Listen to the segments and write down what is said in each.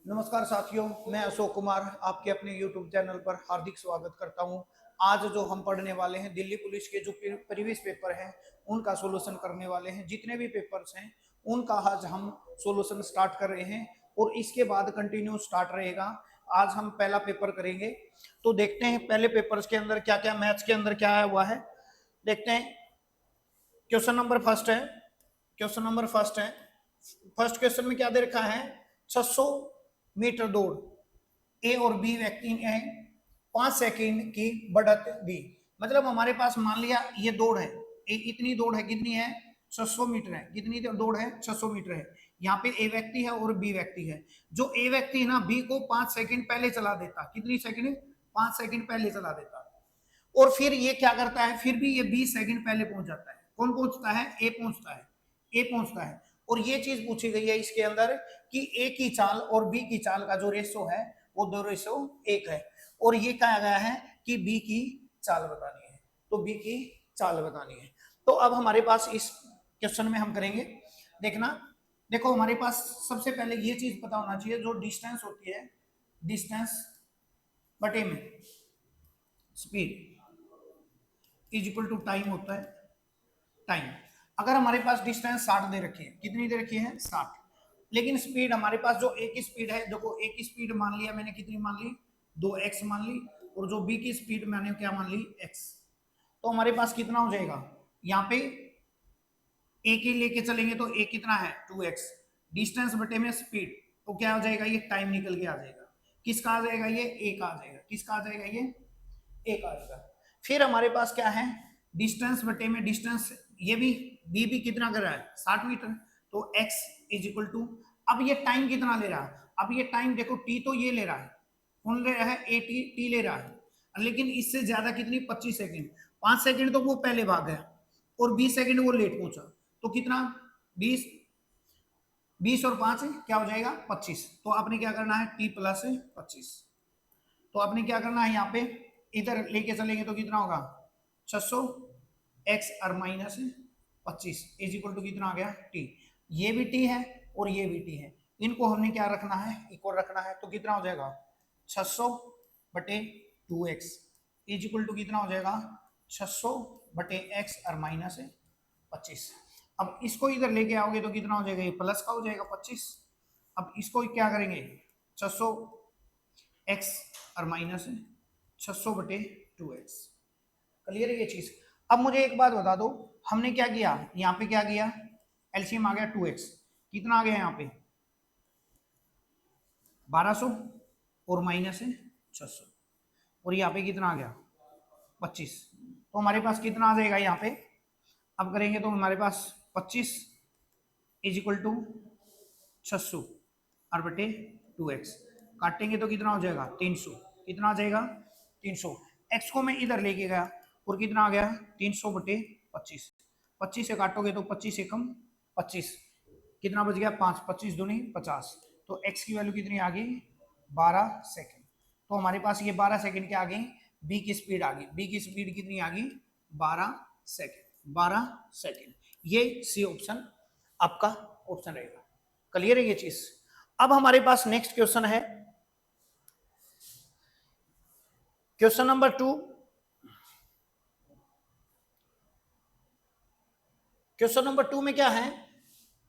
नमस्कार साथियों, मैं अशोक कुमार आपके अपने YouTube चैनल पर हार्दिक स्वागत करता हूं। आज जो हम पढ़ने वाले हैं दिल्ली पुलिस के जो प्रीवियस पेपर हैं उनका सॉल्यूशन करने वाले हैं। जितने भी पेपर्स हैं उनका आज हम सॉल्यूशन स्टार्ट कर रहे हैं और इसके बाद कंटिन्यू स्टार्ट रहेगा। आज हम पहला पेपर करेंगे, तो देखते हैं पहले पेपर्स के अंदर क्या क्या, मैथ्स के अंदर क्या आया हुआ है। देखते हैं। क्वेश्चन नंबर फर्स्ट है। क्वेश्चन नंबर फर्स्ट है। फर्स्ट क्वेश्चन में क्या दे रखा है? 600 मीटर दौड़ ए और बी व्यक्ति ने 5 सेकंड की बढ़त दी। मतलब हमारे पास मान लिया ये दौड़ है, इतनी दौड़ है, कितनी है? 600 मीटर है। कितनी दौड़ है? 600 मीटर है। यहाँ पे ए व्यक्ति है और बी व्यक्ति है। जो ए व्यक्ति है ना, बी को 5 सेकंड पहले चला देता। कितनी सेकंड? 5 सेकंड पहले चला देता। और फिर ये क्या करता है, फिर भी ये 20 सेकंड पहले पहुंच जाता है। कौन पहुंचता है? ए पहुंचता है। ए पहुंचता है। और ये चीज पूछी गई है इसके अंदर कि ए की चाल और बी की चाल का जो रेशो है वो 2:1 है। और ये कहा गया है कि बी की चाल बतानी है, तो बी की चाल बतानी है। तो अब हमारे पास इस क्वेश्चन में हम करेंगे, देखना। देखो हमारे पास सबसे पहले ये चीज पता होना चाहिए, जो डिस्टेंस होती है, डिस्टेंस बटे में speed is equal to time होता है। टाइम, अगर हमारे पास डिस्टेंस 60 दे रखी है, कितनी दे रखी है? 60। लेकिन स्पीड हमारे पास जो ए की स्पीड है, देखो ए की स्पीड मान लिया मैंने, कितनी मान ली? 2x मान ली। और जो बी की स्पीड मैंने क्या मान ली? x। तो हमारे पास कितना हो जाएगा यहाँ पे? ए के लेके चलेंगे तो ए कितना है? 2x। डिस्टेंस बटे में स्पीड, तो क्या हो जाएगा? ये टाइम निकल के आ जाएगा। किसका आ जाएगा? ये ए का आ जाएगा। किसका आ जाएगा? ये ए का आ जाएगा। फिर हमारे पास क्या है? डिस्टेंस बटे में डिस्टेंस, ये भी बी भी कितना कर रहा है? 60 मीटर। तो x इज इक्वल टू, अब ये टाइम कितना ले रहा है? अब ये टाइम देखो, टी तो ये ले रहा है, कौन ले रहा है? ए टी ले रहा है। लेकिन इससे ज्यादा कितनी? 25 सेकंड। 5 सेकंड तो वो पहले भाग गया और 20 सेकंड वो लेट पहुंचा। तो कितना? 20। 20 और 5 क्या हो जाएगा? 25। तो आपने क्या करना है? T plus 25। तो आपने क्या करना है यहाँ पे, इधर लेके चलेंगे तो कितना होगा? 600 एक्स और माइनस 25 इज इक्वल टू कितना आ गया? टी। ये भी टी है और ये भी टी है, इनको हमने क्या रखना है? इक्वल रखना है। तो कितना हो जाएगा? 600 बटे 2x इज इक्वल टू कितना हो जाएगा? 600 बटे एक्स और माइनस 25। अब इसको इधर लेके आओगे तो कितना हो जाएगा? ये प्लस का हो जाएगा 25। अब इसको क्या करेंगे? 600 एक्स और माइनस 600 बटे 2x। क्लियर है ये चीज? अब मुझे एक बात बता दो, हमने क्या किया यहाँ पे? क्या किया? एलसीएम आ गया 2x। कितना आ गया यहाँ पे? 1200 और माइनस 600। और यहाँ पे कितना आ गया? 25। तो हमारे पास कितना आ जाएगा यहाँ पे? अब करेंगे तो हमारे पास 25 इज इक्वल टू 600 और बटे 2x। काटेंगे तो कितना हो जाएगा? 300। कितना आ जाएगा? 300। x को मैं इधर लेके गया और कितना आ गया? 300 बटे 25। 25 से काटोगे तो 25 एकम 25, कितना बच गया? 5। 25 दूनी 50। तो x की वैल्यू कितनी आ गई? 12 सेकंड। तो हमारे पास ये 12 सेकंड क्या आ गई? b की स्पीड आ गई। b की स्पीड कितनी आ गई? 12 सेकंड। 12 सेकंड। ये सी ऑप्शन आपका ऑप्शन रहेगा। क्लियर है ये चीज? अब हमारे पास नेक्स्ट क्वेश्चन है, क्वेश्चन नंबर 2। क्वेश्चन नंबर 2 में क्या है?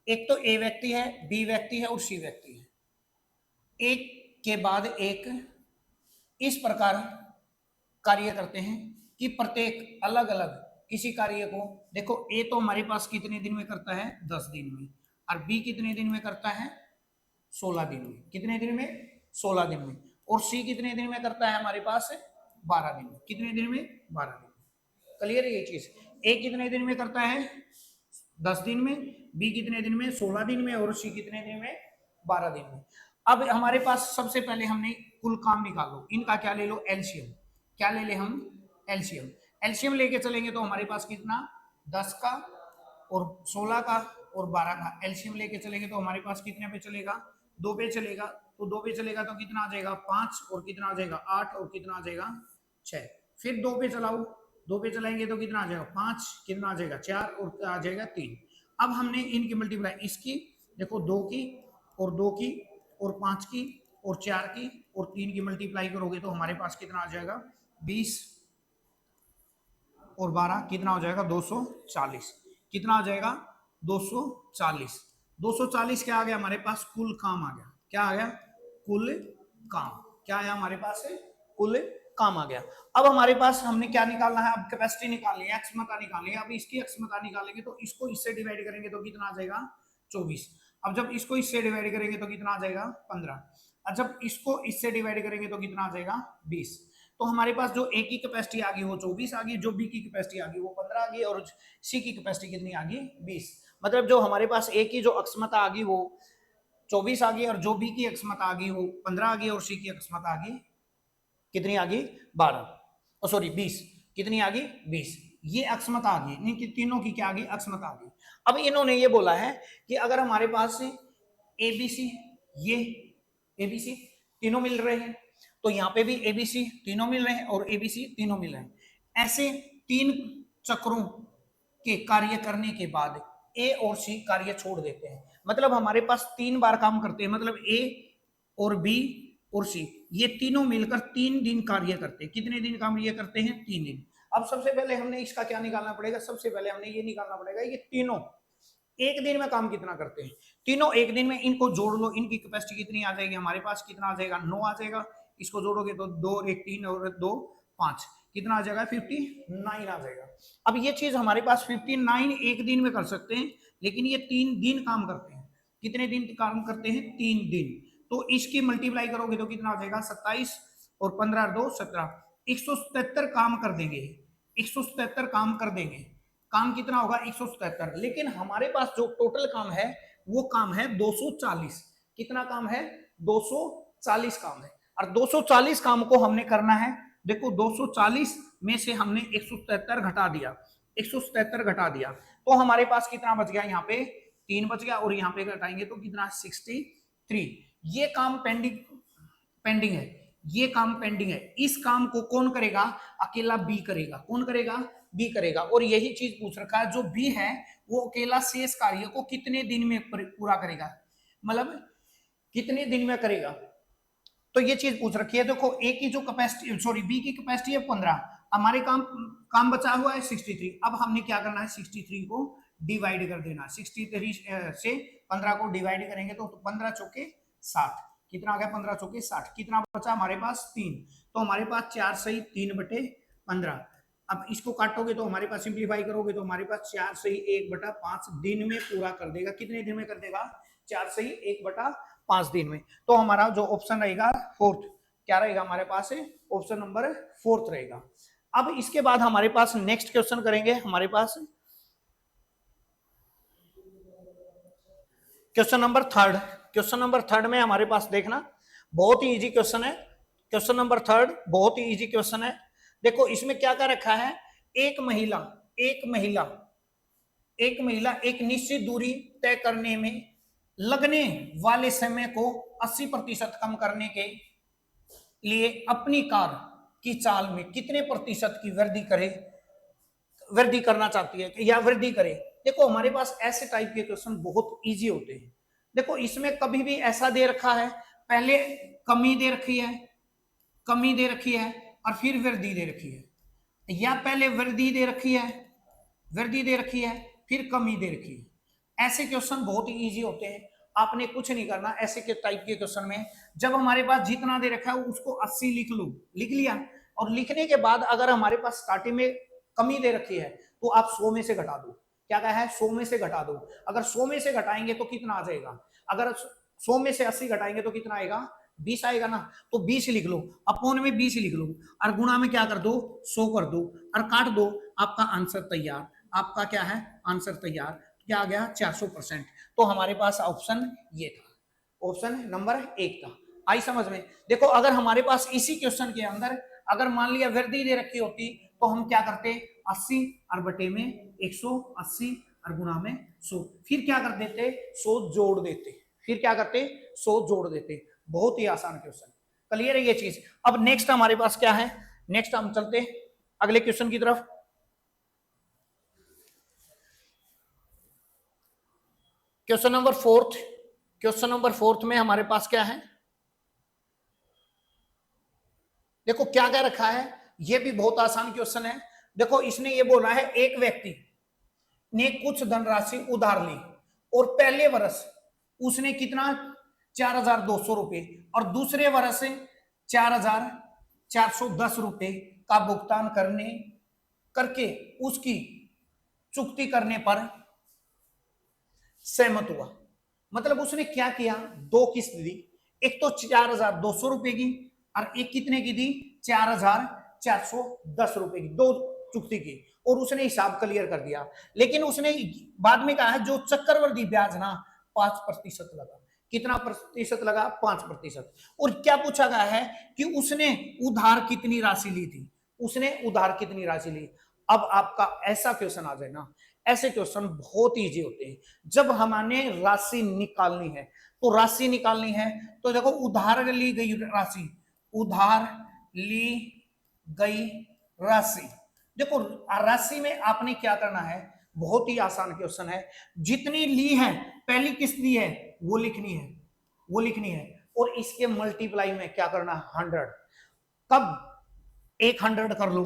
एक तो ए व्यक्ति है, बी व्यक्ति है और सी व्यक्ति है। एक के बाद एक इस प्रकार कार्य करते हैं कि प्रत्येक अलग अलग किसी कार्य को, देखो ए तो हमारे पास कितने दिन में करता है? 10 दिन में। और बी कितने दिन में करता है? 16 दिन में। कितने दिन में? 16 दिन में। और सी कितने दिन में करता है हमारे पास? 12 दिन में। कितने दिन में? 12 दिन में। क्लियर है ये चीज? ए कितने दिन में करता है? 10 दिन में। बी कितने दिन में? 16 दिन में। और सी कितने दिन में? 12 दिन में। अब हमारे पास सबसे पहले हमने कुल काम निकालो, इनका क्या ले लो? एलसीएम। क्या ले ले हम? एलसीएम। एलसीएम लेके चलेंगे तो हमारे पास कितना? 10 का और 16 का और 12 का एलसीएम लेके चलेंगे तो हमारे पास कितने पे चलेगा? 2 पे चलेगा। तो 2 पे चलेगा तो कितना आ जाएगा? 5। और कितना आ जाएगा? 8। और कितना आ जाएगा? 6। फिर 2 पे चलाओ। 2 पे चलाएंगे तो कितना आ जाएगा? 5। कितना आ जाएगा? 4। और आ जाएगा 3। अब हमने इनकी मल्टीप्लाई, इसकी देखो 2 की और 2 की और 5 की और 4 की और 3 की मल्टीप्लाई करोगे तो हमारे पास कितना आ जाएगा 20 और 12 कितना हो जाएगा 240। कितना आ जाएगा 240। 240 क्या आ गया हमारे पास कुल काम आ गया। क्या आ गया कुल काम। क्या आया हमारे पास है कुल काम आ गया। अब हमारे पास हमने क्या निकालना है अब कैपेसिटी निकालनी है अक्षमता निकालनी है। अब इसकी अक्षमता निकालेंगे तो इसको इससे डिवाइड करेंगे तो कितना आ जाएगा 24। अब जब इसको इससे डिवाइड करेंगे तो कितना आ जाएगा 15। और जब इसको इससे डिवाइड करेंगे तो कितना आ जाएगा 20। तो हमारे पास जो ए की कैपेसिटी आ गई वो 24 आ गई, जो बी की कैपेसिटी आ गई वो 15 आ गई और सी की कैपेसिटी कितनी आ गई 20। मतलब जो हमारे पास ए की जो अक्षमता आ गई वो 24 आ गई और जो बी की अक्षमता आ गई वो 15 आ गई और सी की अक्षमता आ गई कितनी आ गई 12 सॉरी 20। कितनी आ गई 20। ये अक्षमता आ गई इनकी तीनों की क्या आ गई अक्षमता आ गई। अब इन्होंने ये बोला है कि अगर हमारे पास एबीसी ये एबीसी तीनों मिल रहे हैं तो यहाँ पे भी एबीसी तीनों मिल रहे हैं और एबीसी तीनों मिल रहे हैं। ऐसे 3 चक्रों के कार्य करने के बाद ए और सी कार्य छोड़ देते हैं। मतलब हमारे पास 3 बार काम करते हैं। मतलब ए और बी और सी ये तीनों मिलकर 3 दिन कार्य करते हैं। कितने दिन काम ये करते हैं 3 दिन। अब सबसे पहले हमने इसका क्या निकालना पड़ेगा सबसे पहले हमने ये निकालना पड़ेगा ये तीनों एक दिन में काम कितना करते हैं। तीनों एक दिन में इनको जोड़ लो इनकी कैपेसिटी कितनी आ जाएगी हमारे पास कितना आ जाएगा 9 आ जाएगा। इसको जोड़ोगे तो 2 और 1 3 और 2 5 कितना आ जाएगा 59 आ जाएगा। अब ये चीज हमारे पास 59 एक दिन में कर सकते हैं लेकिन ये 3 दिन काम करते हैं। कितने दिन काम करते हैं 3 दिन। तो इसकी मल्टीप्लाई करोगे तो कितना आ जाएगा 27 और 15 और 2 17 177 काम कर देंगे। 177 काम कर देंगे। काम कितना होगा 177। लेकिन हमारे पास जो टोटल काम है वो काम है 240। कितना काम है 240 काम है। और 240 काम को हमने करना है। देखो 240 में से हमने 177 घटा दिया 177 घटा दिया तो हमारे पास कितना बच गया यहाँ पे 3 बच गया और यहाँ पे घटाएंगे तो कितना 63। ये काम पेंडिंग पेंडिंग है। ये काम पेंडिंग है। इस काम को कौन करेगा अकेला बी करेगा। कौन करेगा बी करेगा। और यही चीज पूछ रखा है जो बी है वो अकेला शेष कार्य को कितने दिन में पूरा करेगा मतलब कितने दिन में करेगा। तो ये चीज पूछ रखी है। देखो ए की जो कैपेसिटी सॉरी बी की कैपेसिटी है 15 हमारे काम बचा हुआ है 63। अब हमने क्या करना है 63 को डिवाइड कर देना। 63 से 15 को डिवाइड करेंगे तो 15 चौके 60 कितना आ गया 15 चौके 60। कितना बचा हमारे पास 3 तो हमारे पास 4 सही 3/15। अब इसको काटोगे तो हमारे पास सिंप्लीफाई करोगे तो हमारे पास 4 सही 1/5 दिन में पूरा कर देगा। कितने दिन में कर देगा 4 सही 1/5 दिन में। तो हमारा जो ऑप्शन रहेगा फोर्थ क्या रहेगा हमारे पास ऑप्शन नंबर फोर्थ रहेगा। अब इसके बाद हमारे पास नेक्स्ट क्वेश्चन करेंगे। हमारे पास question number third. Question number third में हमारे पास देखना बहुत ही इजी क्वेश्चन है। क्वेश्चन नंबर थर्ड बहुत ही इजी क्वेश्चन है। देखो इसमें क्या क्या रखा है एक महिला एक निश्चित दूरी तय करने में लगने वाले समय को 80% कम करने के लिए अपनी कार की चाल में कितने प्रतिशत की वृद्धि करना चाहती है या वृद्धि करे। देखो हमारे पास ऐसे टाइप के क्वेश्चन बहुत इजी होते हैं। देखो इसमें कभी भी ऐसा दे रखा है पहले कमी दे रखी है और फिर वृद्धि दे रखी है या पहले वृद्धि दे रखी है फिर कमी दे रखी है। ऐसे क्वेश्चन बहुत ही इजी होते हैं। आपने कुछ नहीं करना ऐसे के टाइप के क्वेश्चन में जब हमारे पास जितना दे रखा है उसको 80 लिख लिया और लिखने के बाद अगर हमारे पास स्टार्टिंग में कमी दे रखी है तो आप 100 में से घटा दो। क्या कहा है 100 में से घटा दो। अगर 100 में से घटाएंगे तो कितना आ जाएगा। अगर 100 में से 80 घटाएंगे तो कितना आएगा 20 आएगा ना। तो 20 लिख लो अपोन में 20 लिख लो और गुणा में क्या कर दो 100 कर दो और काट दो। आपका आंसर तैयार। आपका क्या है आंसर तैयार। क्या आ गया 400%। तो हमारे पास ऑप्शन ये था ऑप्शन नंबर 1 था। आई समझ में। देखो अगर हमारे पास इसी क्वेश्चन के अंदर अगर मान लिया वृद्धि दे रखी होती तो हम क्या करते 80 और बटे में 180 और गुणा में 100 फिर क्या कर देते 100 जोड़ देते। फिर क्या करते 100 जोड़ देते। बहुत ही आसान क्वेश्चन। क्लियर है ये चीज। अब नेक्स्ट हमारे पास क्या है नेक्स्ट हम चलते अगले क्वेश्चन की तरफ। क्वेश्चन नंबर फोर्थ में हमारे पास क्या है देखो क्या क्या रखा है, ये भी बहुत आसान क्वेश्चन है। देखो इसने ये बोला है एक व्यक्ति ने कुछ धनराशि उधार ली और पहले वर्ष उसने कितना 4,200 रुपए और दूसरे वर्ष 4,410 रुपए का भुगतान करने करके उसकी चुकती करने पर सहमत हुआ। मतलब उसने क्या किया, दो किस्त दी, एक तो 4,200 रुपए की और एक कितने की दी, 4,410 रुपए की, दो चुकती की, और उसने हिसाब क्लियर कर दिया। लेकिन उसने बाद में कहा है जो चक्रवृद्धि ब्याज ना 5% लगा। कितना प्रतिशत लगा, 5%। और क्या पूछा गया है कि उसने उधार कितनी राशि ली थी, उसने उधार कितनी राशि ली। अब आपका ऐसा क्वेश्चन आ जाए ना, ऐसे क्वेश्चन बहुत इजी होते हैं। जब हमारे राशि निकालनी है, तो राशि निकालनी है तो देखो उधार ली गई राशि, उधार ली गई राशि, देखो राशि में आपने क्या करना है, बहुत ही आसान क्वेश्चन है। जितनी ली है, पहली किस्त ली है वो लिखनी है, वो लिखनी है, और इसके मल्टीप्लाई में क्या करना है 100। कब 100 कर लो,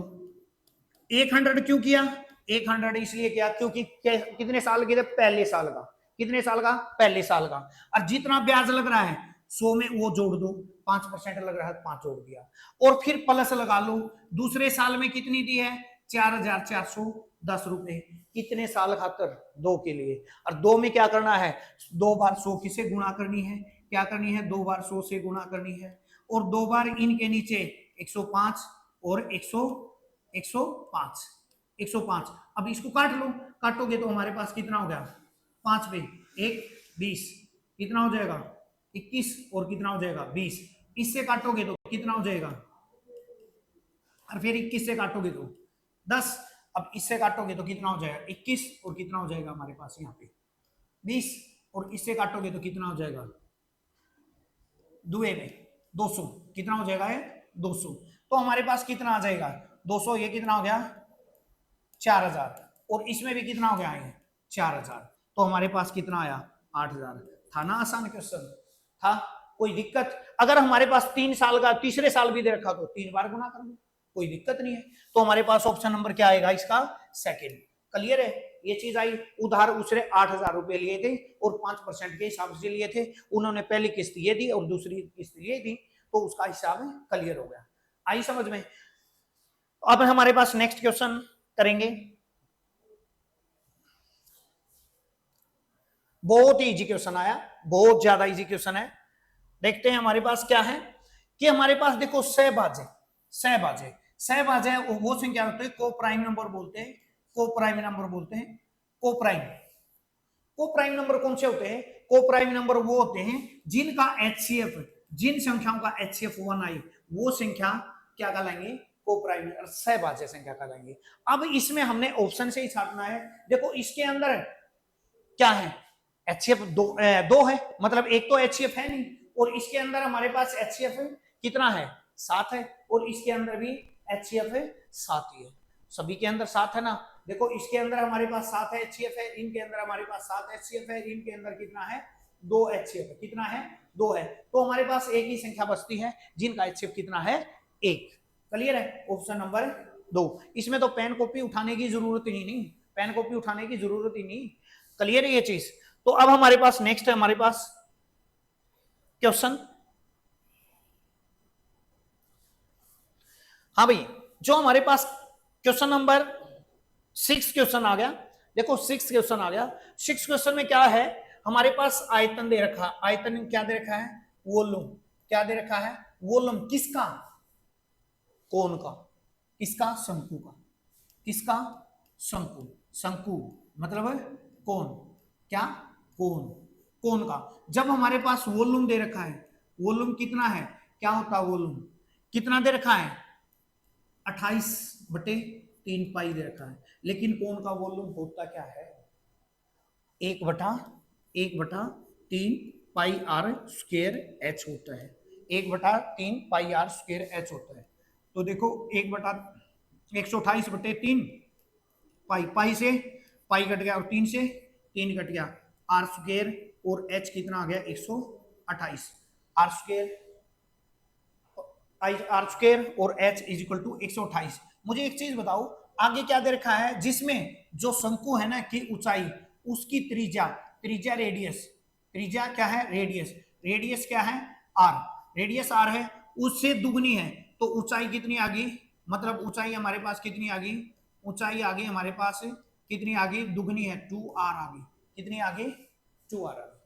100 क्यों किया, 100 इसलिए किया क्योंकि कितने साल के थे, पहले साल का, कितने साल का, पहले साल का। और जितना ब्याज लग रहा है 100 में वो जोड़ दो, 5% लग रहा है 5 जोड़ दिया, और फिर प्लस लगा लो, दूसरे साल में कितनी दी है 4,410 रुपए, कितने साल खातर, 2 के लिए। और 2 में क्या करना है, 2 बार 100 किसे गुणा करनी है, क्या करनी है, 2 बार 100 से गुणा करनी है, और 2 बार इनके नीचे 105 और 105, 105। अब इसको काट लो, काटोगे तो हमारे पास कितना हो गया, 5 पे 1 20, कितना हो जाएगा 21, और कितना हो जाएगा 20। इससे काटोगे तो कितना हो जाएगा, और फिर 21 से काटोगे तो 10। अब इससे काटोगे तो कितना हो जाएगा 21, और कितना हो जाएगा हमारे पास यहाँ पे 20, और इससे काटोगे तो कितना हो जाएगा, दुए में 200, कितना हो जाएगा है 200। तो हमारे पास कितना आ जाएगा 200, ये कितना हो गया 4,000, और इसमें भी कितना हो गया है 4,000, तो हमारे पास कितना आया 8,000। था ना आसान क्वेश्चन, था कोई दिक्कत। अगर हमारे पास 3 साल का तीसरे साल भी दे रखा तो 3 बार गुना कर लो, कोई दिक्कत नहीं है। तो हमारे पास ऑप्शन नंबर क्या आएगा इसका, सेकंड। क्लियर है, ये चीज आई। उधार उसने 8,000 रुपए लिए थे और 5% के हिसाब से लिए थे, उन्होंने पहली किस्त ये दी और दूसरी किस्त ये दी, तो उसका हिसाब क्लियर हो गया। आई समझ में। अब हमारे पास नेक्स्ट क्वेश्चन करेंगे, बहुत ही इजी क्वेश्चन आया, बहुत ज्यादा इजी क्वेश्चन है। देखते हैं हमारे पास क्या है, कि हमारे पास देखो सहभाज्य, सहभाज्य, सहभाज्य वो संख्या होते हैं, को प्राइम नंबर बोलते हैं, को प्राइम नंबर बोलते हैं, को प्राइम। को प्राइम नंबर कौन से होते हैं, को प्राइम नंबर वो होते हैं जिनका एचसीएफ, जिन संख्याओं का एचसीएफ 1 आई, वो संख्या क्या कहलाएंगे, को प्राइम और सहभाज्य संख्या कहलाएंगे। अब इसमें हमने ऑप्शन से ही छाटना है। देखो इसके अंदर क्या है, एचसीएफ दो है, मतलब एक तो एचसीएफ है नहीं, और इसके अंदर हमारे पास एचसीएफ कितना है 7 है, और इसके अंदर भी एचसीएफ 7 ही है, सभी के अंदर 7 है ना। देखो इसके अंदर हमारे पास 7 एचसीएफ है, इनके अंदर हमारे पास 7 एचसीएफ है, इनके अंदर कितना है 2 एचसीएफ है, कितना है 2 है, तो हमारे पास एक ही संख्या बचती है जिनका एचसीएफ कितना है 1। क्लियर है, ऑप्शन नंबर 2। इसमें तो पेन कॉपी उठाने की जरूरत ही नहीं, पेन कॉपी उठाने की जरूरत ही नहीं। क्लियर है ये चीज। तो अब हमारे पास नेक्स्ट है हमारे पास क्वेश्चन, हाँ भाई, जो हमारे पास क्वेश्चन नंबर 6 क्वेश्चन आ गया। देखो 6 क्वेश्चन आ गया। 6 क्वेश्चन में क्या है, हमारे पास आयतन दे रखा, आयतन क्या दे रखा है, वॉल्यूम, क्या दे रखा है, वॉल्यूम किसका, कोन का, किसका, शंकु का, किसका, शंकु, शंकु मतलब कोन, क्या, कोन, कोन का। जब हमारे पास वॉल्यूम दे रखा है, वॉल्यूम कितना है, क्या होता है वॉल्यूम, कितना दे रखा है 28/3 पाई दे रखा है, लेकिन कोन का वॉल्यूम होता क्या है 1/3 पाई आर स्क्वायर एच होता है, 1/3 पाई आर स्क्वायर एच होता है। तो देखो 1/128/3 पाई, पाई से पाई कट गया और 3 से 3 कट गया, आर स्क्वायर और एच कितना आ गया 128, आर स्क्वायर आर स्क्वायर और h इज इक्वल टू 128। मुझे एक चीज बताओ, आगे क्या दे रखा है, जिसमें जो शंकु है ना की ऊंचाई, उसकी त्रिज्या, त्रिज्या रेडियस, त्रिज्या क्या है रेडियस, रेडियस क्या है r, रेडियस r है, उससे दुगनी है, तो ऊंचाई कितनी आ गई, मतलब ऊंचाई हमारे पास कितनी आ गई, ऊंचाई आ गई हमारे पास कितनी आ गई, दुगनी है 2r आ गई, कितनी आ गई 2r आ गई,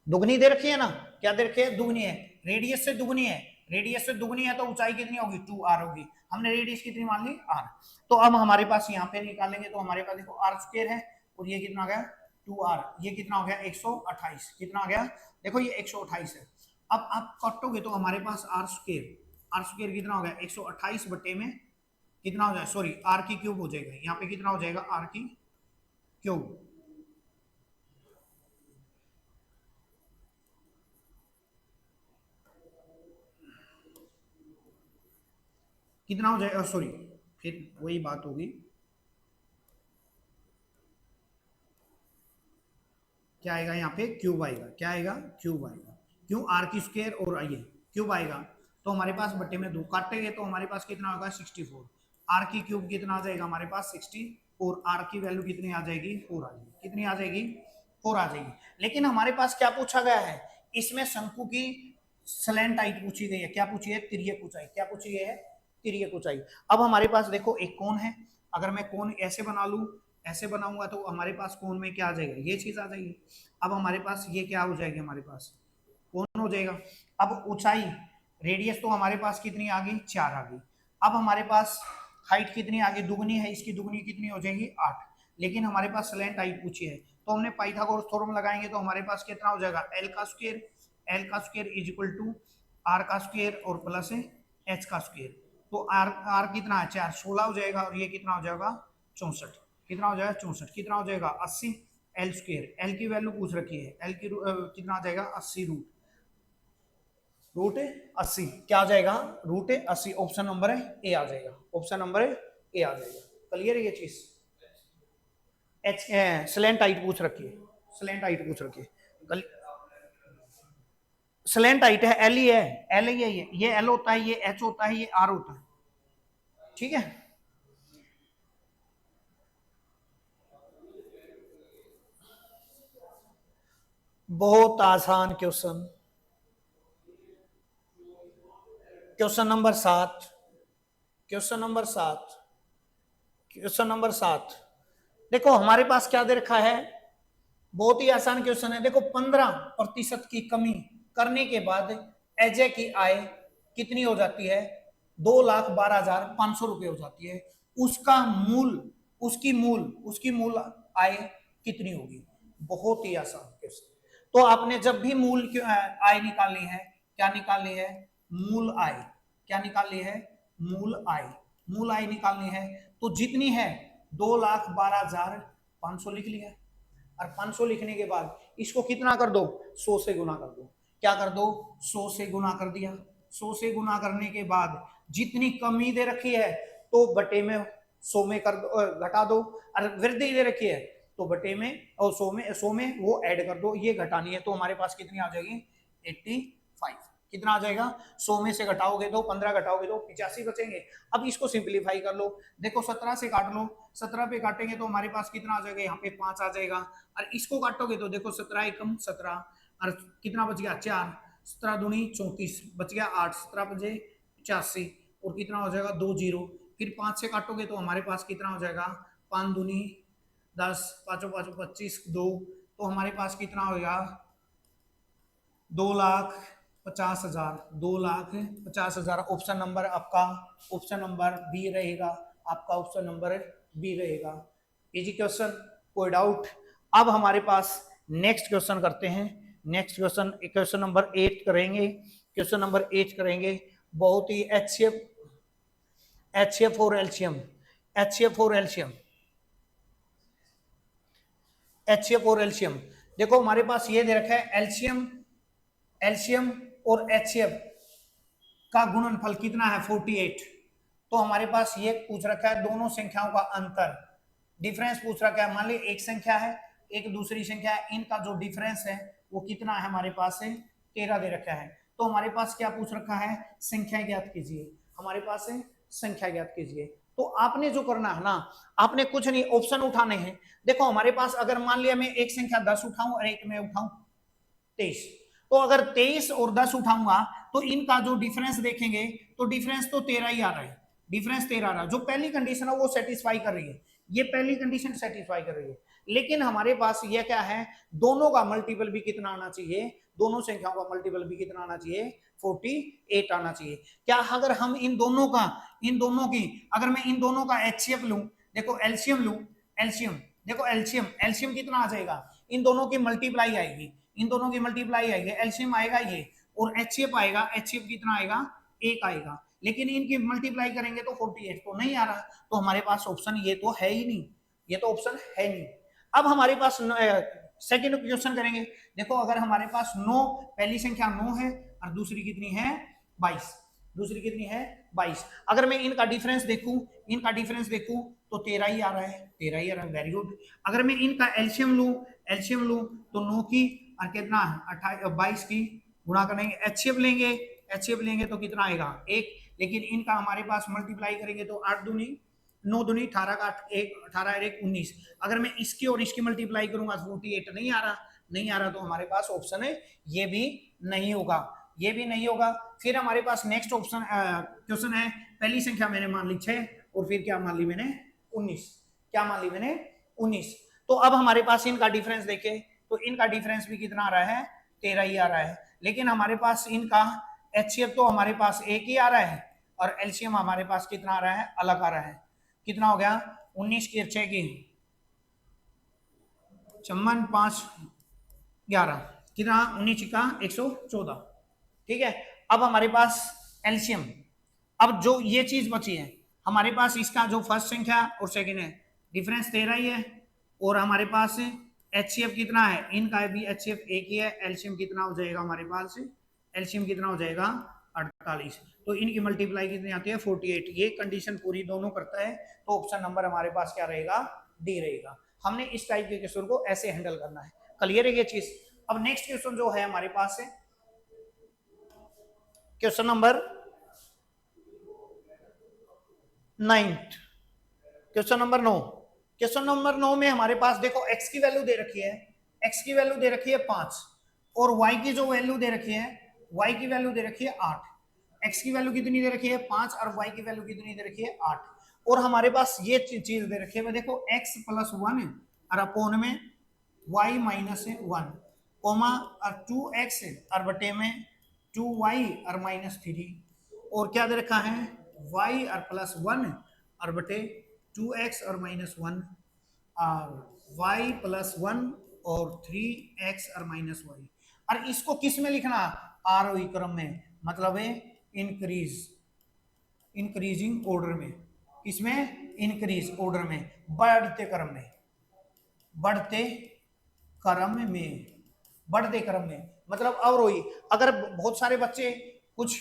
दुगनी दे रखी है ना, क्या दे रखी है दुगनी है, रेडियस से दुगनी है, रेडियस से दुगनी है तो ऊंचाई कितनी होगी 2r होगी, हमने रेडियस कितनी मान ली r। तो अब हमारे पास यहाँ पे निकालेंगे तो हमारे पास देखो r स्क्वायर है और ये कितना आ गया 2r, ये कितना हो गया 128, कितना आ गया देखो ये 128 है। अब आप काटोगे तो हमारे पास r स्क्वायर कितना हो गया 128 बटे में कितना हो जाए, सॉरी r की क्यूब हो जाएगा, यहाँ पे कितना हो जाएगा r की क्यूब, कितना हो जाएगा, सॉरी फिर वही बात होगी, क्या आएगा यहाँ पे क्यूब आएगा, क्या आएगा क्यूब आएगा, क्यों आर की स्क्वायर और आइए क्यूब आएगा, तो हमारे पास बटे में 2 काटेंगे तो हमारे पास कितना होगा 64, आर की क्यूब कितना आ जाएगा हमारे पास 64, आर की वैल्यू कितनी आ जाएगी 4 आ जाएगी, कितनी आ जाएगी 4 आ जाएगी। लेकिन हमारे पास क्या पूछा गया है, इसमें शंकु की स्लैंट हाइट पूछी गई है, क्या पूछी है तिर्यक ऊंचाई, क्या पूछी गई है तिर्यक ऊंचाई। अब हमारे पास देखो एक कोण है, अगर मैं कोण ऐसे बना लूं, ऐसे बनाऊंगा तो हमारे पास कोण में क्या आ जाएगा ये चीज आ जाएगी, अब हमारे पास ये क्या हो जाएगी हमारे पास कोण हो जाएगा। अब ऊंचाई रेडियस तो हमारे पास कितनी आ गई 4 आ गई, अब हमारे पास हाइट कितनी आ गई दुगनी है, इसकी दुगनी कितनी हो जाएगी 8, लेकिन हमारे पास स्लैंट हाइट पूछी है तो हमने पाइथागोरस थ्योरम लगाएंगे तो हमारे पास कितना हो जाएगा एल का square is equal to R का स्क्वायर और प्लस एच का स्क्वायर, तो आर कितना है 4 16 हो जाएगा और ये कितना हो जाएगा 64, कितना हो जाएगा 64, कितना हो जाएगा 80, एल स्क्वायर, एल की वैल्यू पूछ रखी है, एल की कितना आ जाएगा 80 रूट 80, क्या आ जाएगा रूट 80, ऑप्शन नंबर है ए आ जाएगा, ऑप्शन नंबर है ए आ जाएगा। क्लियर है ये चीज, एच स्लैंट हाइट पूछ रखी है, स्लैंट हाइट पूछ रखी है, स्लैंट हाइट है एल ही है, एल ही है, ये एल होता है, ये एच होता है, ये आर होता है, ठीक है। बहुत आसान question, question number 7, question number 7, question number 7, देखो हमारे पास क्या दे रखा है, बहुत ही आसान क्वेश्चन है, देखो 15% की कमी करने के बाद अजय की आय कितनी हो जाती है 2,12,500 रुपए हो जाती है, उसका मूल उसकी मूल आय कितनी होगी, बहुत ही आसान क्वेश्चन। तो आपने जब भी मूल की आय निकालनी है, क्या निकालनी है मूल आय, क्या निकालनी है मूल आय, मूल आय निकालनी है तो जितनी है 2,12,500 लिख लिया, और 500 लिखने के बाद इसको कितना कर दो 100 से गुना कर दो, क्या कर दो 100 से गुना कर दिया, 100 से गुना करने के बाद जितनी कमी दे रखी है तो बटे में 100 में कर दो, घटा दो, और वृद्धि दे रखी है तो बटे में और 100 में वो ऐड कर दो, ये घटानी है तो हमारे पास कितनी आ जाएगी 85, कितना आ जाएगा 100 में से घटाओगे तो 15 घटाओगे तो 85 बचेंगे। अब इसको सिंपलीफाई कर लो, देखो 17 से काट लो, 17 पे काटेंगे तो हमारे पास कितना आ जाएगा यहाँ पे 5 आ जाएगा, और इसको काटोगे तो देखो 17 एकम 17 और कितना बच गया 4, 17 दूनी 34 बच गया 8, 17 बजे 85 और कितना हो जाएगा 2 जीरो, फिर 5 से काटोगे तो हमारे पास कितना हो जाएगा 5 दूनी 10, 5 5 25 2, तो हमारे पास कितना होगा 2,50,000, 2,50,000, ऑप्शन नंबर आपका ऑप्शन नंबर बी रहेगा, आपका ऑप्शन नंबर बी रहेगा। इजी क्वेश्चन, कोई डाउट। अब हमारे पास नेक्स्ट क्वेश्चन करते हैं, नेक्स्ट क्वेश्चन क्वेश्चन नंबर 8 करेंगे, क्वेश्चन नंबर 8 करेंगे, बहुत ही एचसीएफ और एल्शियम, एचसीएफ और एल्शियम, एचसीएफ और एल्शियम, देखो हमारे पास ये दे रखा है एल्शियम, एल्शियम और एचसीएफ का गुणनफल कितना है 48, तो हमारे पास ये पूछ रखा है दोनों संख्याओं का अंतर, डिफरेंस पूछ रखा है, मान ली एक संख्या है एक दूसरी संख्या है, इनका जो डिफरेंस है वो कितना है हमारे पास है 13 दे रखा है, तो तो हमारे पास क्या पूछ रखा है, संख्या ज्ञात कीजिए, हमारे पास है संख्या ज्ञात कीजिए। तो आपने जो करना है ना, आपने कुछ नहीं ऑप्शन उठाने हैं। देखो हमारे पास अगर मान लिया मैं एक संख्या 10 उठाऊं और एक मैं उठाऊं 23, तो अगर 23 और 10 उठाऊंगा तो इनका जो डिफरेंस देखेंगे तो डिफरेंस तो 13 ही आ रहा है, डिफरेंस 13 आ रहा है। जो पहली कंडीशन है वो सेटिस्फाई कर रही है, ये पहली कंडीशन सेटिस्फाई कर रही है। लेकिन हमारे पास ये क्या है, दोनों का मल्टीपल भी कितना आना चाहिए, दोनों संख्याओं का मल्टीपल भी कितना आना चाहिए, 48 आना चाहिए। क्या अगर हम इन दोनों की अगर मैं इन दोनों का एचसीएफ लूं, देखो एलसीएम लूं, एलसीएम देखो एलसीएम एलसीएम कितना आ जाएगा, इन दोनों की मल्टीप्लाई आएगी, इन दोनों की मल्टीप्लाई आएगी, एलसीएम आएगा ये और एचसीएफ आएगा, एचसीएफ कितना आएगा, 1 आएगा। लेकिन इनकी मल्टीप्लाई करेंगे तो 48 तो नहीं आ रहा, तो हमारे पास ऑप्शन ये तो है ही नहीं, ये तो ऑप्शन है नहीं। अब हमारे पास सेकंड क्वेश्चन करेंगे। देखो अगर हमारे पास 9, पहली संख्या 9 है और दूसरी कितनी है 22, दूसरी कितनी है 22। अगर मैं इनका डिफरेंस देखूं तो 13 ही आ रहा है, 13 ही आ रहा है, वेरी गुड। अगर मैं इनका एलसीएम लूं तो 9 की और कितना 22 की गुणा करेंगे, एचसीएफ लेंगे तो कितना आएगा 1। लेकिन इनका हमारे पास मल्टीप्लाई करेंगे तो 8 दूनी 9 दूनी 18 का 1, 18 और 1 19। अगर मैं इसकी और इसकी मल्टीप्लाई करूंगा तो 48 नहीं आ रहा, तो हमारे पास ऑप्शन है ये भी नहीं होगा, ये भी नहीं होगा। फिर हमारे पास नेक्स्ट ऑप्शन क्वेश्चन है, पहली संख्या मैंने मान ली 6 और फिर क्या मान ली मैंने 19, क्या मान ली मैंने 19। तो अब हमारे पास इनका डिफरेंस देखे तो इनका डिफरेंस भी कितना आ रहा है 13 ही आ रहा है। लेकिन हमारे पास इनका एचसीएफ तो हमारे पास 1 ही आ रहा है और एलसीएम हमारे पास कितना आ रहा है, अलग आ रहा है। कितना हो गया 19 की 6 की 56 5 11 कितना 19 का 114, ठीक है। अब हमारे पास एलसीएम, अब जो ये चीज बची है हमारे पास, इसका जो फर्स्ट संख्या और सेकंड है डिफरेंस 13 ही है और हमारे पास एचसीएफ कितना है, इनका भी एचसीएफ 1 ही है। एलसीएम कितना हो जाएगा हमारे पास, एलसीएम कितना हो जाएगा 48, तो इनकी मल्टीप्लाई कितनी आती है 48। ये कंडीशन पूरी दोनों करता है, तो ऑप्शन नंबर हमारे पास क्या रहेगा, डी रहेगा। हमने इस टाइप के क्वेश्चन को ऐसे हैंडल करना है, क्लियर है ये चीज। अब नेक्स्ट क्वेश्चन जो है हमारे पास है question number 9, question number 9। Question number 9 में हमारे पास देखो x की वैल्यू दे रखी है, x की वैल्यू दे रखी है 5 और y की जो वैल्यू दे रखी है, y की वैल्यू दे रखी है 8। x की वैल्यू कितनी दे रखी है 5 और y की वैल्यू कितनी दे रखी है 8। और हमारे पास ये चीज दे रखी है, देखो x + 1 और अपोन में y - 1 कोमा और 2x और बटे में 2y और -3 और क्या दे रखा है y और +1 और बटे 2x और -1 और y + 1 और 3x और -y। और इसको किस में लिखना, आरोही क्रम में, मतलब है इंक्रीजिंग ऑर्डर में, इसमें इंक्रीज ऑर्डर में, बढ़ते क्रम में, बढ़ते क्रम में मतलब अवरोही। अगर बहुत सारे बच्चे कुछ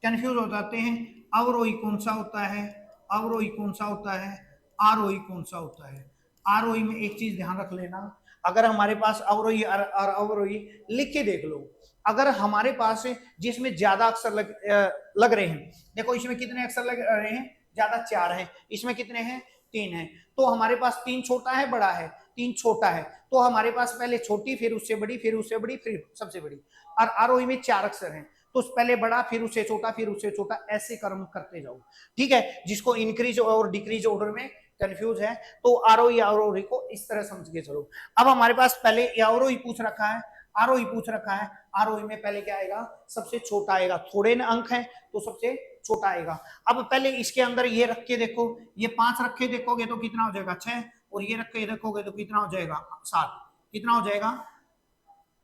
कंफ्यूज हो जाते हैं, अवरोही कौन सा होता है, अवरोही कौन सा होता है, आरोही कौन सा होता है। आरोही में एक चीज ध्यान रख लेना, अगर हमारे पास अवरोही और अवरोही लिख के देख लो, अगर हमारे पास जिसमें ज्यादा अक्षर लग रहे हैं, देखो इसमें कितने अक्षर लग रहे हैं, ज्यादा 4 हैं, इसमें कितने हैं 3 हैं, तो हमारे पास 3 छोटा है बड़ा है, 3 छोटा है, तो हमारे पास पहले छोटी फिर उससे बड़ी फिर उससे बड़ी फिर सबसे बड़ी। और आरोही में 4 अक्षर हैं, तो पहले बड़ा फिर उससे छोटा फिर उससे छोटा, ऐसे क्रम करते जाओ, ठीक है। जिसको इंक्रीज और डिक्रीज ऑर्डर में कंफ्यूज है तो आरोही को इस तरह समझ के चलो। अब हमारे पास पहले आरोही पूछ रखा है, आरोही पूछ रखा है, आरोही में पहले क्या आएगा, सबसे छोटा आएगा, थोड़े ना अंक हैं तो सबसे छोटा आएगा। अब पहले इसके अंदर ये रख के देखो, ये 5 रखे देखोगे तो कितना हो जाएगा 6 और ये रख के देखोगे तो कितना हो जाएगा 7, कितना हो जाएगा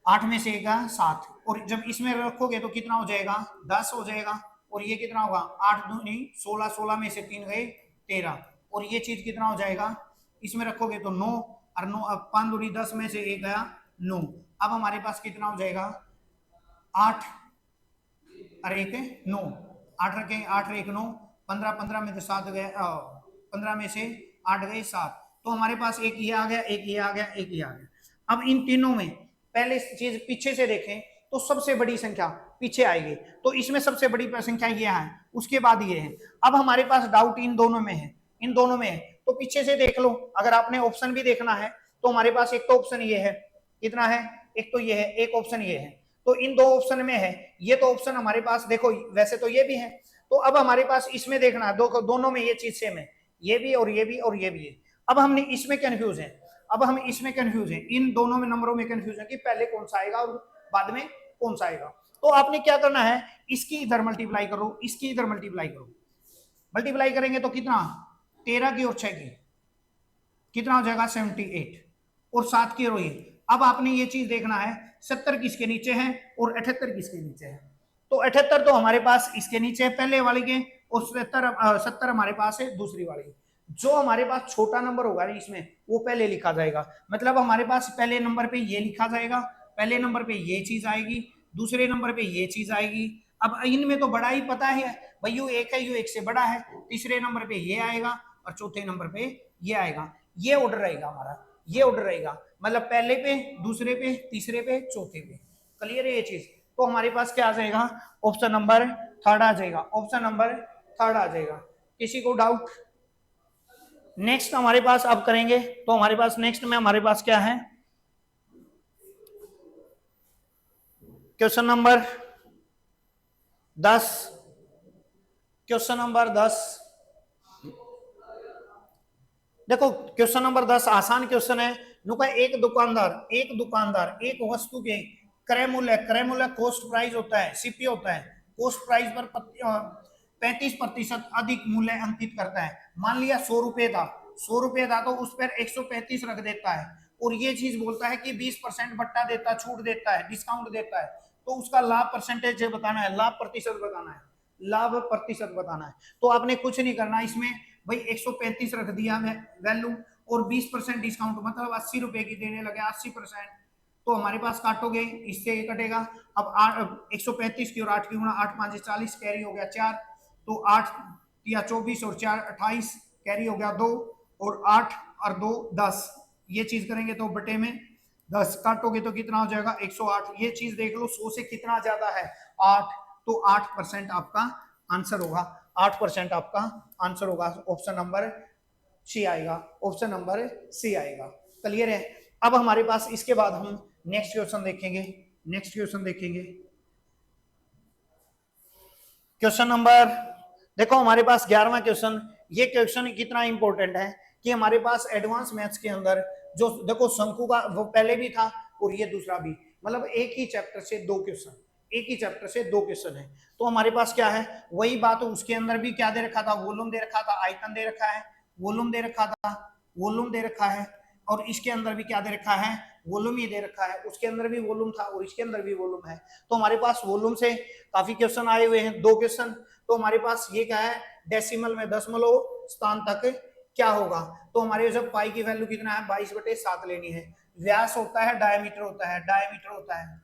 8 में से 7 और जब इसमें रखोगे तो कितना हो जाएगा 10 हो जाएगा और ये कितना होगा 8 दूनी 16, 16 में से 3 गए 13 और ये चीज कितना हो जाएगा, इसमें रखोगे तो 9 और 9 अब 5 दूनी 10 में से 1 गया 9। अब हमारे पास कितना हो जाएगा 8 और 1 9, 8 रखें 8 और 1 9, 15, 15 में से 7 गए, 15 में से 8 गए 7, तो हमारे पास एक ये आ गया, एक ये आ गया, एक ये आ गया। अब इन तीनों में पहले चीज पीछे से देखें, तो सबसे बड़ी संख्या पीछे आएगी, तो इसमें सबसे बड़ी संख्या ये है, उसके बाद ये है। अब हमारे पास डाउट इन दोनों में है, इन दोनों में है, तो पीछे से देख लो। अगर आपने ऑप्शन भी देखना है तो हमारे पास एक तो ऑप्शन ये है, कितना है, एक तो ये है, एक ऑप्शन ये है, तो इन दो ऑप्शन में है। ये तो ऑप्शन हमारे पास देखो, वैसे तो ये भी है, तो अब हमारे पास इसमें देखना है, दोनों में ये चीज सेम है, ये भी और ये भी और ये भी है। अब हमने इसमें कंफ्यूज है, अब हम इसमें कंफ्यूज है, इन दोनों में नंबरों में कंफ्यूज है कि पहले कौन सा आएगा और बाद में कौन सा आएगा। तो आपने क्या करना है, इसकी इधर मल्टीप्लाई करो, इसकी इधर मल्टीप्लाई करो। मल्टीप्लाई करेंगे तो कितना, 13 की और 6 की कितना हो जाएगा 78, और 7 की रोई। अब आपने ये चीज देखना है 70 किसके नीचे है और 78 किसके नीचे है। तो 78 तो हमारे पास इसके नीचे है पहले वाले के, और 70 हमारे पास है दूसरी वाली। जो हमारे पास छोटा नंबर होगा इसमें वो पहले लिखा जाएगा, मतलब हमारे पास पहले नंबर पे ये लिखा जाएगा, पहले नंबर पे ये चीज आएगी, दूसरे नंबर पे ये चीज आएगी। अब इनमें तो बड़ा ही पता है भाई, यू एक है, यू एक से बड़ा है, तीसरे नंबर पे ये आएगा और चौथे नंबर पे ये आएगा। ये ऑर्डर रहेगा हमारा, ये ऑर्डर रहेगा, मतलब पहले पे, दूसरे पे, तीसरे पे, चौथे पे। क्लियर है ये चीज। तो हमारे पास क्या आ जाएगा, ऑप्शन नंबर थर्ड आ जाएगा, ऑप्शन नंबर थर्ड आ जाएगा। किसी को डाउट? नेक्स्ट हमारे पास अब करेंगे, तो हमारे पास नेक्स्ट में हमारे पास क्या है, क्वेश्चन नंबर 10। क्वेश्चन नंबर 10 देखो, क्वेश्चन नंबर 10 आसान क्वेश्चन है। नुका एक दुकानदार एक वस्तु के क्रय मूल्य कॉस्ट प्राइस होता है, सीपी होता है, कॉस्ट प्राइस पर 35% अधिक मूल्य अंकित करता है। मान लिया 100 रुपए था तो उस पर 135 रख देता है, और ये चीज बोलता है कि 20% बट्टा देता, छूट देता है, डिस्काउंट देता है। तो उसका लाभ परसेंटेज बताना है, लाभ प्रतिशत बताना है, लाभ प्रतिशत बताना है। तो आपने कुछ नहीं करना इसमें भाई, 135 रख दिया वैल्यू, और 20% डिस्काउंट, मतलब 80 रुपए की देने लगे, 80%। तो हमारे पास काटोगे, इससे ये कटेगा। अब 135 की और 8 की गुणा, 8 5 40, कैरी हो गया 4, तो 8 या 24 और 4 28, कैरी हो गया 2, और 8 और 2 10। ये चीज करेंगे तो बटे में 10, काटोगे तो कितना हो जाएगा 108। ये चीज देख लो, 100 से कितना ज्यादा है 8, तो 8% आपका आंसर होगा, 8% आपका आंसर होगा। ऑप्शन नंबर सी आएगा, ऑप्शन नंबर सी आएगा। क्लियर है। अब हमारे पास इसके बाद हम नेक्स्ट क्वेश्चन देखेंगे, नेक्स्ट क्वेश्चन देखेंगे। क्वेश्चन नंबर देखो, हमारे पास 11वां क्वेश्चन। ये क्वेश्चन कितना इंपॉर्टेंट है कि हमारे पास एडवांस मैथ्स के अंदर जो देखो शंकु का वो पहले भी था और ये दूसरा भी, मतलब एक ही चैप्टर से दो क्वेश्चन, एक ही चैप्टर से दो क्वेश्चन है। तो हमारे पास क्या है, वही बात, उसके अंदर भी क्या दे रखा था, वॉल्यूम दे रखा था, आयतन दे रखा है, वॉल्यूम दे रखा था, वॉल्यूम दे रखा है, और इसके अंदर भी क्या दे रखा है, वॉल्यूम ही दे रखा है। उसके अंदर भी वॉल्यूम था और इसके अंदर भी वॉल्यूम है। तो हमारे पास वॉल्यूम से काफी क्वेश्चन आए हुए हैं, दो क्वेश्चन। तो हमारे पास ये क्या है, डेसिमल में दशमलव स्थान तक क्या होगा। तो हमारे जब पाई की वैल्यू कितना है, 22/7 लेनी है। व्यास होता है, डायमीटर होता है, डायमीटर होता है,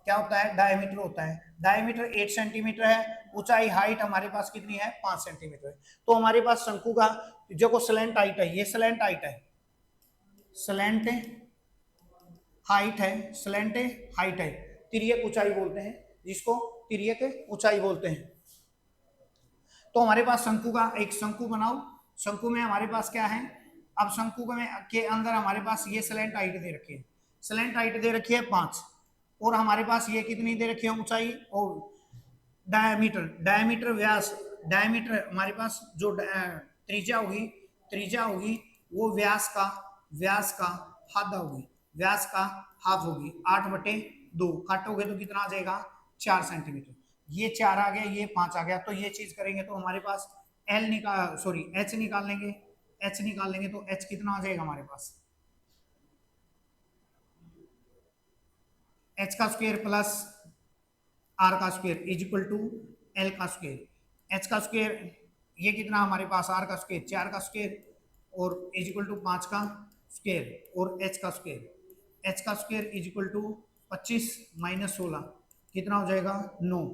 क्या होता है, डायमीटर होता है। डायमीटर 8 सेंटीमीटर है, ऊंचाई हाइट हमारे पास कितनी है, 5 सेंटीमीटर है। तो हमारे पास शंकु का जो स्लैंट हाइट है, ये स्लैंट हाइट है, स्लैंट हाइट है, स्लैंट हाइट है, तिर्यक ऊंचाई बोलते हैं जिसको, तिर्यक ऊंचाई बोलते हैं। तो हमारे पास शंकु का एक शंकु बनाओ, शंकु में हमारे पास क्या है, अब शंकु में के अंदर हमारे पास ये स्लैंट हाइट दे रखी है, स्लैंट हाइट दे रखी है 5, और हमारे पास ये कितनी दे रखी है ऊंचाई, और डायमीटर, डायमीटर व्यास, डायमीटर हमारे पास जो त्रिज्या होगी, त्रिज्या होगी वो व्यास का आधा होगी, व्यास का हाफ होगी, 8/2, काटोगे तो कितना आ जाएगा 4 सेंटीमीटर। ये 4 आ गया, ये 5 आ गया। तो ये चीज करेंगे तो हमारे पास एच निकाल लेंगे, एच निकाल लेंगे तो एच कितना आ जाएगा हमारे पास, एच का स्क्वायर प्लस आर का square is equal to L का स्क्वायर। एच का स्क्वायर ये कितना हमारे पास, आर का स्क्वायर 4 का स्क्वायर, और इज इक्वल टू 5 का स्क्वायर, और एच का स्क्वायर, एच का स्क्वायर इज इक्वल टू 25 - 16 कितना हो जाएगा 9,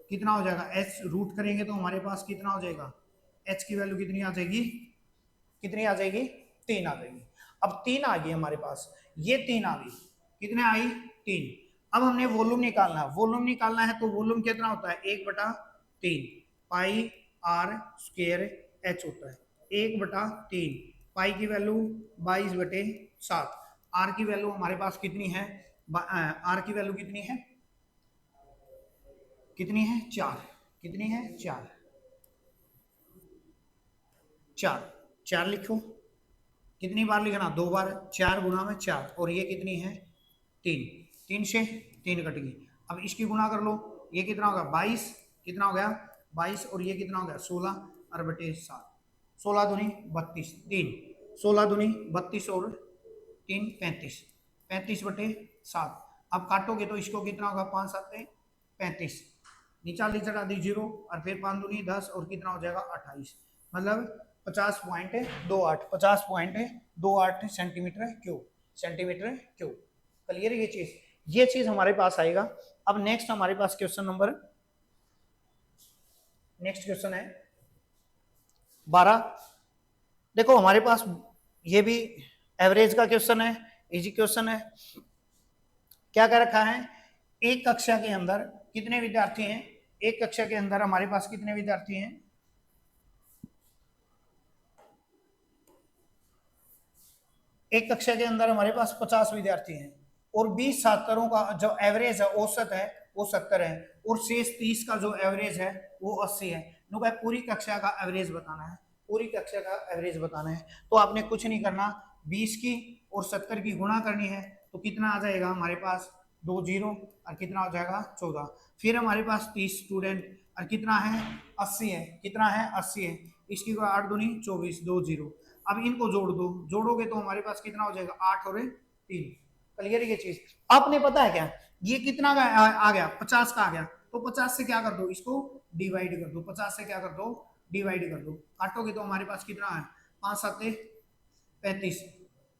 कितना हो जाएगा एच रूट करेंगे तो हमारे पास कितना हो जाएगा, एच की वैल्यू कितनी आ जाएगी, कितनी आ जाएगी 3 आ जाएगी। अब 3 आ गई हमारे पास, ये 3 आ गई, कितने आई 3। अब हमने वॉल्यूम निकालना है, वॉल्यूम निकालना है तो वॉल्यूम कितना होता है 1/3 पाई आर स्क्वायर एच होता है। 1/3 पाई की वैल्यू 22/7, आर की वैल्यू हमारे पास कितनी है, आर की वैल्यू कितनी है, कितनी है 4, कितनी है 4, 4 लिखो। कितनी बार लिखना, 2 बार, 4 गुना में 4, और ये कितनी है 3, 3 से 3 कट गई। अब इसकी गुना कर लो, ये कितना होगा 22, कितना हो गया 22, और ये कितना हो गया 16 और बटे 7, 16 दूनी 32, 3 16 दूनी 32 और 3 35, 35/7। अब काटोगे तो इसको कितना होगा 5 7 35, नीचा नीचे दी 0, और फिर 5 दूनी 10, और कितना हो जाएगा 28, मतलब 50.28, 50.28 centimetre cube, centimetre cube. Clear ये चीज, ये चीज हमारे पास आएगा। अब नेक्स्ट हमारे पास क्वेश्चन नंबर, नेक्स्ट क्वेश्चन है 12। देखो हमारे पास ये भी एवरेज का क्वेश्चन है, इजी क्वेश्चन है। क्या कर रखा है, एक कक्षा के अंदर कितने विद्यार्थी हैं, एक कक्षा के अंदर हमारे पास कितने विद्यार्थी हैं, एक कक्षा के अंदर हमारे पास 50 विद्यार्थी हैं, और 20 छात्रों का जो एवरेज है, औसत है वो 70 है, और शेष 30 का जो एवरेज है वो 80 है। नो भाई पूरी कक्षा का एवरेज बताना है, पूरी कक्षा का एवरेज बताना है। तो आपने कुछ नहीं करना, 20 की और 70 की गुणा करनी है, तो कितना आ जाएगा हमारे पास 2 0, और कितना हो जाएगा 14। फिर हमारे पास 30 स्टूडेंट, और कितना है 80 है, कितना है 80 है, इसकी 8 दूनी 24, 2 0। अब इनको जोड़ दो, जोड़ोगे तो हमारे पास कितना हो जाएगा 8 और 3। क्लियर ये चीज। आपने पता है क्या, ये कितना आ गया 50 का आ गया, तो 50 से क्या कर दो, इसको डिवाइड कर दो, 50 से क्या कर दो डिवाइड कर दो, काटोगे तो हमारे पास कितना है 5 7 35,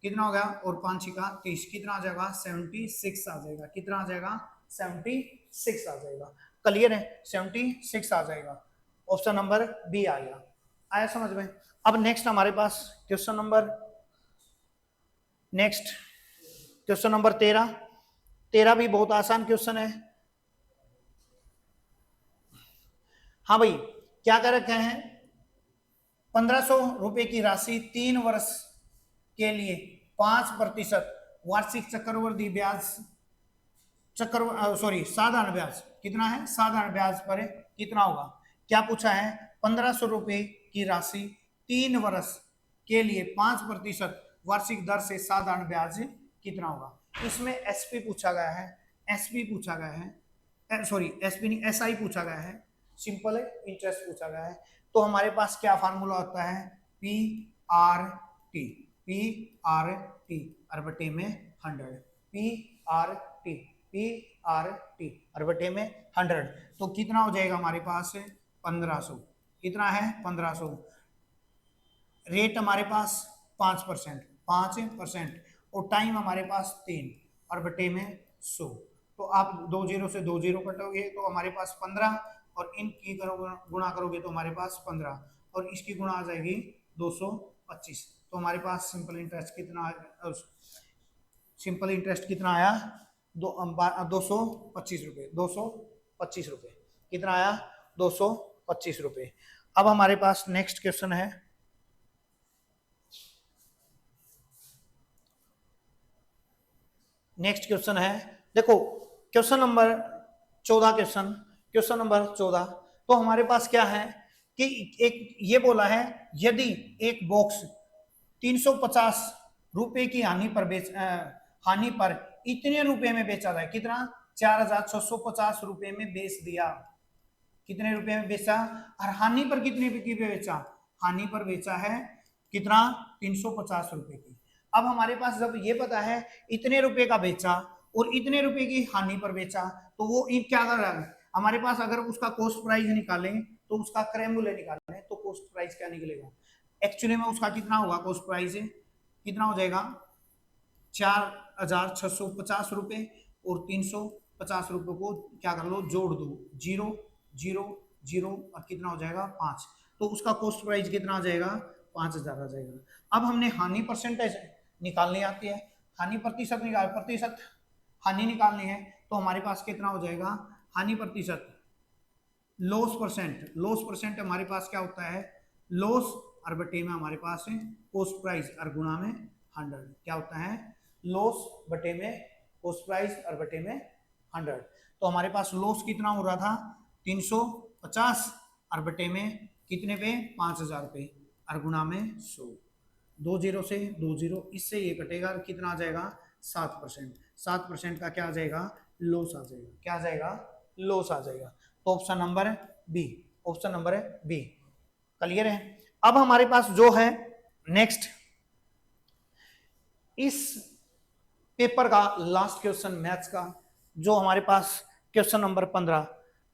कितना हो गया, और 5 6 30, कितना आ जाएगा 76 आ जाएगा, कितना आ जाएगा 76 आ जाएगा। क्लियर है, 76 आ जाएगा। ऑप्शन नंबर बी आ गया, आया समझ में। अब नेक्स्ट हमारे पास question number, next question number 13। 13 भी बहुत आसान क्वेश्चन है। हाँ भाई, क्या कर रखे हैं, 1500 रुपए की राशि 3 वर्ष के लिए 5% वार्षिक चक्रवृद्धि ब्याज, साधारण ब्याज, कितना है साधारण ब्याज पर कितना होगा। क्या पूछा है, 1500 रुपए की राशि 3 वर्ष के लिए 5% वार्षिक दर से साधारण ब्याज कितना होगा। इसमें एसपी पूछा गया है, एसपी पूछा गया है, सॉरी एसपी नहीं एसआई पूछा गया है, सिंपल इंटरेस्ट पूछा गया है। तो हमारे पास क्या फार्मूला होता है, P R T, P R T और बटे में 100, P R T, P R T और बटे में 100, तो कितना हो जाएगा हमारे पास 1500, कितना है 1500। रेट हमारे पास 5%, 5%, और टाइम हमारे पास 3 और बटे में 100। तो आप 2 0 से 2 0 कटोगे तो हमारे पास 15, और इनकी गुणा करोगे तो हमारे पास 15, और इसकी गुणा आ जाएगी 225। तो हमारे पास सिंपल इंटरेस्ट कितना, सिंपल इंटरेस्ट कितना आया 225 रुपये, 225 रुपये, कितना आया 225 रुपये। अब हमारे पास नेक्स्ट क्वेश्चन है, नेक्स्ट क्वेश्चन है, देखो क्वेश्चन नंबर 14, क्वेश्चन नंबर 14। तो हमारे पास क्या है कि एक ये बोला है, यदि एक बॉक्स 350 रुपए की हानि पर इतने रुपए में बेचा जाए, कितना 4650 रुपए में बेच दिया, कितने रुपए में बेचा, और हानि पर कितने की बेचा, हानि पर बेचा है कितना 350 रुपए की। अब हमारे पास जब ये पता है इतने रुपए का बेचा और इतने रुपए की हानि पर बेचा, तो वो क्या कर रहा है हमारे पास, अगर उसका कॉस्ट प्राइस निकालें तो उसका क्रय मूल्य निकालें तो कॉस्ट प्राइस क्या निकलेगा, एक्चुअली में उसका कितना होगा कॉस्ट प्राइस कितना हो जाएगा 4650 रुपए, और 350 रुपए को क्या कर लो जोड़ दो, 0 0 0, और कितना हो जाएगा 5, तो उसका कॉस्ट प्राइस कितना आ जाएगा 5000 आ जाएगा। अब हमने हानि परसेंटेज निकालनी आती है, हानि प्रतिशत हानि निकालनी है, तो हमारे पास कितना हो जाएगा, हानि प्रतिशत, लॉस परसेंट हमारे पास क्या होता है, लॉस और बटे में हमारे पास है कॉस्ट प्राइस और गुणा में 100, क्या होता है, लॉस बटे में कॉस्ट प्राइस और बटे में 100। तो हमारे पास लॉस कितना हो रहा था 350 और बटे में कितने पे 5000 पे और गुणा में 100, 2 जीरो से 2 जीरो, इससे ये कटेगा, कितना आ जाएगा 7%। 7% का क्या आ जाएगा, लॉस आ जाएगा, क्या आ जाएगा, लॉस आ जाएगा। तो ऑप्शन नंबर है बी, ऑप्शन नंबर है बी। क्लियर है। अब हमारे पास जो है नेक्स्ट, इस पेपर का लास्ट क्वेश्चन मैथ्स का, जो हमारे पास क्वेश्चन नंबर 15,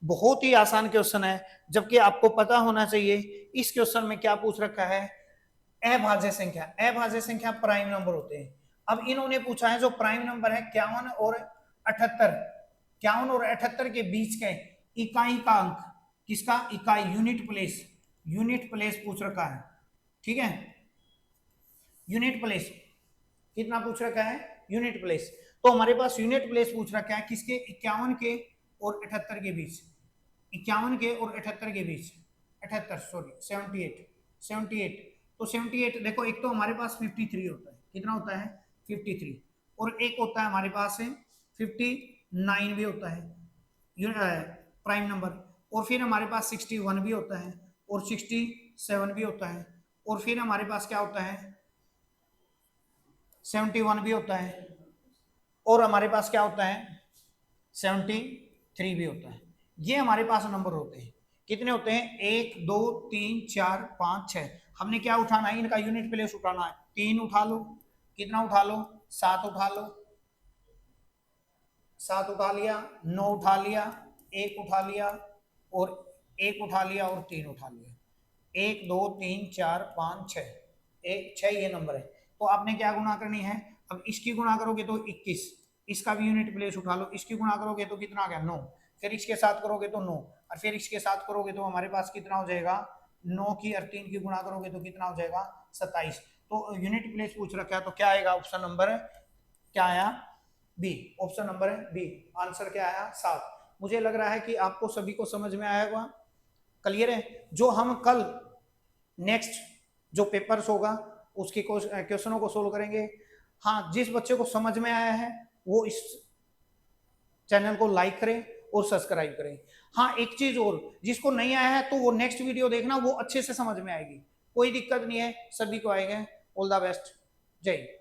बहुत ही आसान क्वेश्चन है, जबकि आपको पता होना चाहिए इस क्वेश्चन में क्या पूछ रखा है, अभाज्य संख्या, अभाज्य संख्या प्राइम नंबर होते हैं। अब इन्होंने पूछा है जो प्राइम नंबर है 51 और 78, 51 और 78 के बीच के इकाई का अंक, किसका, इकाई, यूनिट प्लेस, यूनिट प्लेस पूछ रखा है, ठीक है, यूनिट प्लेस कितना पूछ रखा है, यूनिट प्लेस। तो हमारे पास यूनिट प्लेस पूछ रखा है किसके, 51 के और 78 के बीच, 51 के और 78 के बीच, 78 सॉरी 78, तो 78 देखो, एक तो हमारे पास 53 होता है, कितना होता है 53, और एक होता है हमारे पास है 59 भी होता है प्राइम नंबर, और फिर हमारे पास 61 भी होता है और 67 भी होता है, और फिर हमारे पास क्या होता है 71 भी होता है, और हमारे पास क्या होता है 73 भी होता है। ये हमारे पास नंबर होते हैं, कितने होते हैं 1 2 3 4 5 6। हमने क्या उठाना है, इनका यूनिट प्लेस उठाना है, 3 उठा लो, कितना उठा लो 7 उठा लो, 7 उठा लिया, 9 उठा लिया, 1 उठा लिया और 1 उठा लिया और 3 उठा लिया, 1 2 3 4 5 6, 6 ये नंबर है। तो आपने क्या गुणा करनी है, अब इसकी गुणा करोगे तो 21, इसका भी यूनिट प्लेस उठा लो, इसकी गुणा करोगे तो कितना आ गया 9, फिर इसके साथ करोगे तो 9, और फिर इसके साथ करोगे तो हमारे पास कितना हो जाएगा 9 की और 3 की गुणा करोगे तो कितना हो जाएगा 27। तो यूनिट प्लेस पूछ रखा है, तो क्या आएगा ऑप्शन नंबर क्या आया बी, ऑप्शन नंबर है बी, आंसर क्या आया 7। मुझे लग रहा है कि आपको सभी को समझ में आएगा, क्लियर है। जो हम कल नेक्स्ट जो पेपर्स होगा उसके क्वेश्चनों को सोल्व करेंगे। हाँ, जिस बच्चे को समझ में आया है वो इस चैनल को लाइक करें और सब्सक्राइब करें। हाँ, एक चीज और, जिसको नहीं आया है तो वो नेक्स्ट वीडियो देखना, वो अच्छे से समझ में आएगी, कोई दिक्कत नहीं है, सभी को आएगा। ऑल द बेस्ट, जय हिंद।